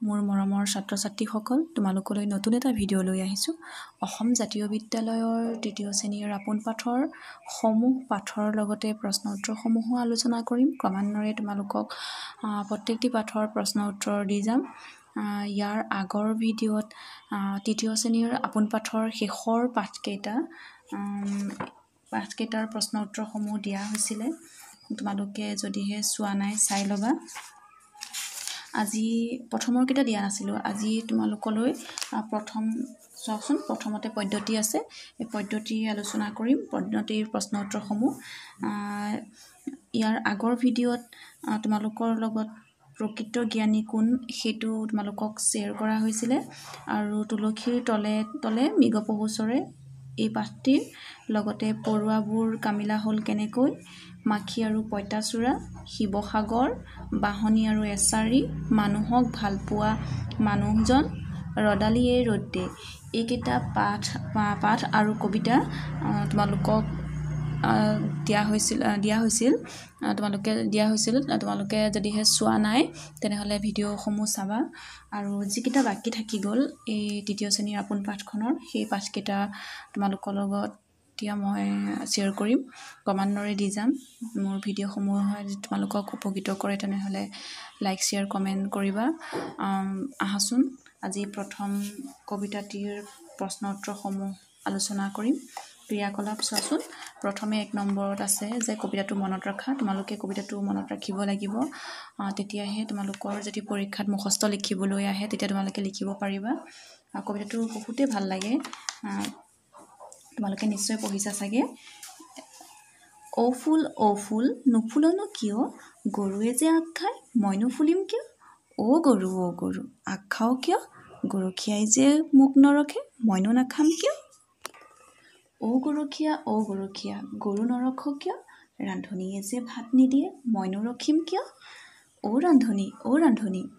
মোৰ মৰমৰ ছাত্ৰ-ছাত্ৰীসকল, তোমালোকলৈ নতুন এটা ভিডিঅ' লৈ আহিছোঁ। অসম জাতীয় বিদ্যালয়ৰ তৃতীয় শ্ৰেণীৰ আপোন পাঠৰ সমূহ পাঠৰ লগতে প্ৰশ্ন উত্তৰসমূহো আলোচনা কৰিম। ক্ৰমান্বয়ে তোমালোকক প্ৰত্যেকটি পাঠৰ প্ৰশ্ন উত্তৰ দি যাম। ইয়াৰ আগৰ ভিডিঅ'ত তৃতীয় শ্ৰেণীৰ আপোন পাঠৰ শেষৰ পাঠকেইটাৰ প্ৰশ্ন উত্তৰসমূহ দিয়া হৈছিলে। তোমালোকে যদিহে চোৱা নাই চাই ল'বা। আজি প্ৰথমৰ কেইটা দিয়া নাছিলোঁ। আজি তোমালোকলৈ প্ৰথম চোৱাচোন, প্ৰথমতে পদ্ধতি আছে, এই পদ্ধতি আলোচনা কৰিম, পদ্ধতিৰ প্ৰশ্ন উত্তৰসমূহ। ইয়াৰ আগৰ ভিডিঅ'ত তোমালোকৰ লগত প্ৰকৃত জ্ঞানী কোন সেইটো তোমালোকক শ্বেয়াৰ কৰা হৈছিলে। আৰু তুলসীৰ তলে তলে মৃগ পহু চৰে এই পাঠটিৰ লগতে পৰুৱাবোৰ কামিলা হ'ল কেনেকৈ, মাখি আৰু পঁইতাচোৰা, শিৱসাগৰ, বাঢ়নী আৰু এছাৰি, মানুহক ভালপোৱা মানুহজন, ৰদালিয়ে ৰ'দ দে, এইকেইটা পাঠ আৰু কবিতা তোমালোকক দিয়া হৈছিল। তোমালোকে যদিহে চোৱা নাই তেনেহ'লে ভিডিঅ'সমূহ চাবা। আৰু যিকেইটা বাকী থাকি গ'ল এই তৃতীয় শ্ৰেণীৰ আপোন পাঠখনৰ, সেই পাঠকেইটা তোমালোকৰ লগত এতিয়া মই শ্বেয়াৰ কৰিম, ক্ৰমান্বয়ে দি যাম। মোৰ ভিডিঅ'সমূহ যদি তোমালোকক উপকৃত কৰে তেনেহ'লে লাইক, শ্বেয়াৰ, কমেণ্ট কৰিবা। আহাচোন আজি প্ৰথম কবিতাটিৰ প্ৰশ্ন উত্তৰসমূহ আলোচনা কৰিম। ক্ৰিয়াকলাপ চোৱাচোন। প্ৰথমে 1 নম্বৰত আছে যে কবিতাটো মনত ৰখা। তোমালোকে কবিতাটো মনত ৰাখিব লাগিব, তেতিয়াহে তোমালোকৰ যদি পৰীক্ষাত মুখস্থ লিখিবলৈ আহে তেতিয়া তোমালোকে লিখিব পাৰিবা। কবিতাটো বহুতেই ভাল লাগে, তোমালোকে নিশ্চয় পঢ়িছা চাগে। অ ফুল নুফুলনো কিয়, গৰুৱে যে আগ খায় মই নুফুলিম কিয়। অ গৰু আগ খাওঁ কিয়, গৰখীয়াই যে মোক নৰখে মইনো নাখাম কিয়। অ গৰখীয়া গৰু নৰখ কিয়, ৰান্ধনীয়ে যে ভাত নিদিয়ে মইনো ৰখিম কিয়। অ ৰান্ধনী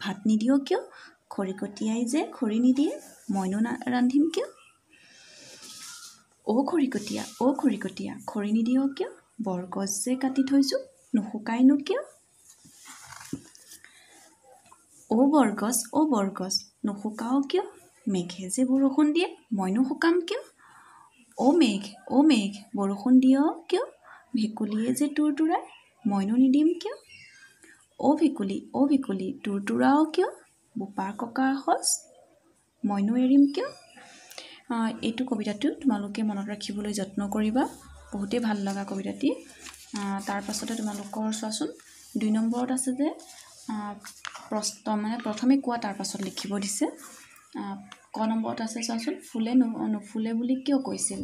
ভাত নিদিয় কিয়, খৰিকটীয়াই যে খৰি নিদিয়ে মইনো ৰান্ধিম কিয়। অ খৰিকটীয়া খৰি নিদিয় কিয়, বৰগছ যে কাটি থৈছোঁ নুশুকাইনো কিয়। অ বৰগছ নুশুকাও কিয়, মেঘে যে বৰষুণ দিয়ে মইনো শুকাম কিয়। অ মেঘ বৰষুণ দিয় কিয়, ভেকুলীয়ে যে তুৰতুৰাই মইনো নিদিম কিয়। অ ভেকুলী তুৰতুৰাও কিয়, বোপা ককাৰ সঁচ মইনো এৰিম কিয়। এইটো কবিতাটো তোমালোকে মনত ৰাখিবলৈ যত্ন কৰিবা, বহুতেই ভাল লগা কবিতাটি। তাৰ পাছতে তোমালোকৰ চোৱাচোন 2 নম্বৰত আছে যে প্ৰথমে কোৱা তাৰ পাছত লিখিব দিছে। ক নম্বৰত আছে চোৱাচোন, ফুলে নুফুলে বুলি কিয় কৈছিল।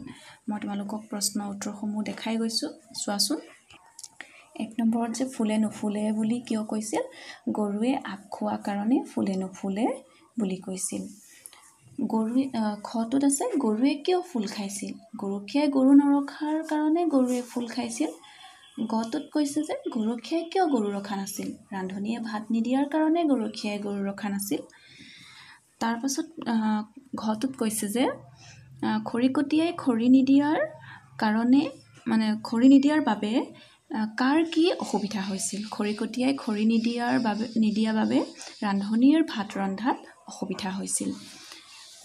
মই তোমালোকক প্ৰশ্ন উত্তৰসমূহ দেখাই গৈছোঁ, চোৱাচোন। 1 নম্বৰত যে ফুলে নুফুলে বুলি কিয় কৈছিল, গৰুৱে আগ খোৱা কাৰণে ফুলে নুফুলে বুলি কৈছিল। খটোত আছে গৰুৱে কিয় ফুল খাইছিল, গৰখীয়াই গৰু নৰখাৰ কাৰণে গৰুৱে ফুল খাইছিল। গটোত কৈছে যে গৰখীয়াই কিয় গৰু ৰখা নাছিল, ৰান্ধনীয়ে ভাত নিদিয়াৰ কাৰণে গৰখীয়াই গৰু ৰখা নাছিল। তাৰপাছত ঘটোত কৈছে যে খৰিকটীয়াই খৰি নিদিয়াৰ বাবে কাৰ কি অসুবিধা হৈছিল। খৰিকটীয়াই খৰি নিদিয়া বাবে ৰান্ধনীৰ ভাত ৰন্ধাত অসুবিধা হৈছিল।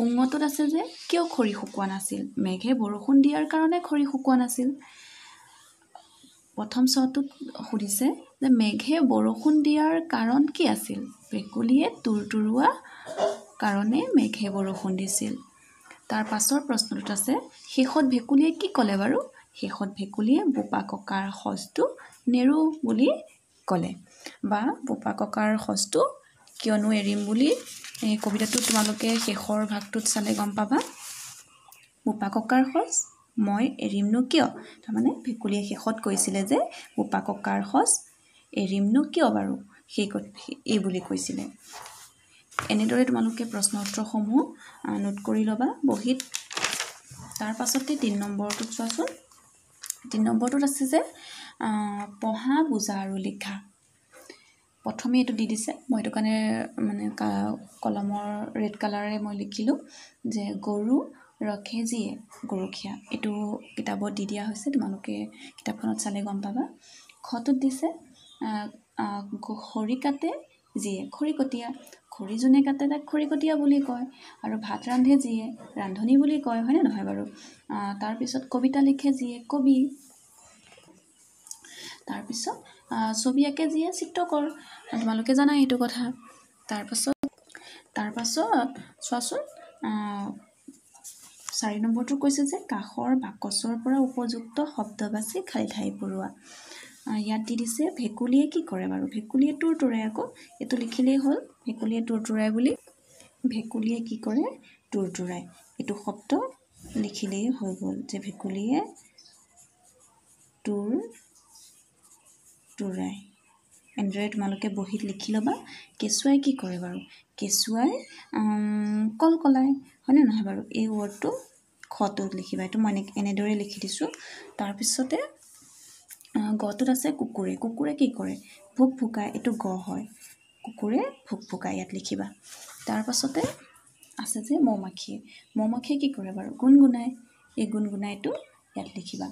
উঙটোত আছে যে কিয় খৰি শুকোৱা নাছিল, মেঘে বৰষুণ দিয়াৰ কাৰণে খৰি শুকোৱা নাছিল। প্ৰথম চটোত সুধিছে যে মেঘে বৰষুণ দিয়াৰ কাৰণ কি আছিল, ভেকুলীয়ে তুৰতুৰোৱা কাৰণে মেঘে বৰষুণ দিছিল। তাৰ পাছৰ প্ৰশ্নটোত আছে শেষত ভেকুলীয়ে কি ক'লে বাৰু, শেষত ভেকুলীয়ে বোপা ককাৰ সঁচটো নেৰো বুলি ক'লে, বা বোপা ককাৰ সঁচটো কিয়নো এৰিম বুলি। এই কবিতাটো তোমালোকে শেষৰ ভাগটোত চালে গম পাবা। বোপা ককাৰ সঁচ মই এৰিমনো কিয়, তাৰমানে ভেকুলীয়ে শেষত কৈছিলে যে বোপা ককাৰ সঁচ এৰিমনো কিয় বাৰু, এই বুলি কৈছিলে। এনেদৰে তোমালোকে প্ৰশ্ন উত্তৰসমূহ নোট কৰি ল'বা বহীত। তাৰ পাছতে 3 নম্বৰটোত চোৱাচোন। 3 নম্বৰটোত আছে যে পঢ়া, বুজা আৰু লিখা। প্ৰথমে এইটো দি দিছে, মই এইটো কাৰণে কলমৰ ৰেড কালাৰে মই লিখিলোঁ যে গৰু ৰখে যিয়ে, গৰখীয়া। এইটো কিতাপত দি দিয়া হৈছে, তোমালোকে কিতাপখনত চালে গম পাবা। খটোত দিছে খৰি কাটে যিয়ে খৰিকটীয়া খৰি যোনে কাটে তাক খৰিকটীয়া বুলি কয় আৰু ভাত ৰান্ধে যিয়ে ৰান্ধনি বুলি কয় হয়নে নহয় বাৰু তাৰপিছত কবিতা লিখে যিয়ে কবি তাৰপিছত ছবি আঁকে যিয়ে চিত্ৰকৰ তোমালোকে জানা এইটো কথা তাৰপাছত চোৱাচোন 4 নম্বৰটো কৈছে যে কাষৰ বাকচৰ পৰা উপযুক্ত শব্দ বাছি খালী ঠাই পূৰোৱা ইয়াত দি দিছে ভেকুলীয়ে কি কৰে বাৰু ভেকুলীয়ে তুৰতুৰাই আকৌ এইটো লিখিলেই হ'ল ভেকুলীয়ে তুৰতুৰাই বুলি ভেকুলীয়ে কি কৰে তুৰতুৰাই এইটো শব্দ লিখিলেই হৈ গ'ল যে ভেকুলীয়ে তুৰতুৰাই এনেদৰে তোমালোকে বহীত লিখি ল'বা কেঁচুৱাই কি কৰে বাৰু কেঁচুৱাই কলকলাই হয়নে নহয় বাৰু এই ৱৰ্ডটো খটোত লিখিবা এইটো মই এনেদৰে লিখি দিছোঁ তাৰপিছতে গটোত আছে কুকুৰে কি কৰে ভোক ভুকাই এইটো গ হয় কুকুৰে ভোক ভুকাই ইয়াত লিখিবা তাৰপাছতে আছে যে মৌমাখিয়ে কি কৰে বাৰু গুণগুণাই এই গুণগুণাইটো ইয়াত লিখিবা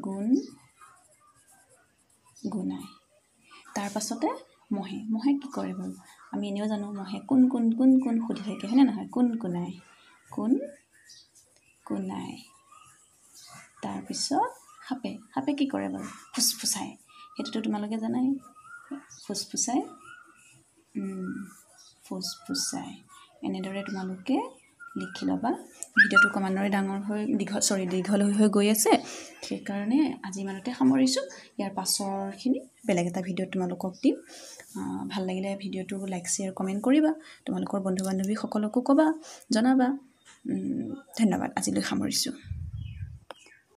গুণগুণাই তাৰপাছতে মহে কি কৰে বাৰু আমি এনেও জানো মহে কোন সুধি থাকে হয়নে নহয় কোনাই তাৰপিছত সাপে কি কৰে বাৰু ফুচফুচাই সেইটোতো তোমালোকে জানাই ফুচফুচাই এনেদৰে তোমালোকে লিখি ল'বা ভিডিঅ'টো ক্ৰমান্বয়ে দীঘল হৈ গৈ আছে সেইকাৰণে আজি ইমানতে সামৰিছোঁ ইয়াৰ পাছৰখিনি বেলেগ এটা ভিডিঅ'ত তোমালোকক দিম ভাল লাগিলে ভিডিঅ'টো লাইক শ্বেয়াৰ কমেণ্ট কৰিবা তোমালোকৰ বন্ধু বান্ধৱীসকলকো ক'বা জনাবা ধন্যবাদ আজিলৈ সামৰিছোঁ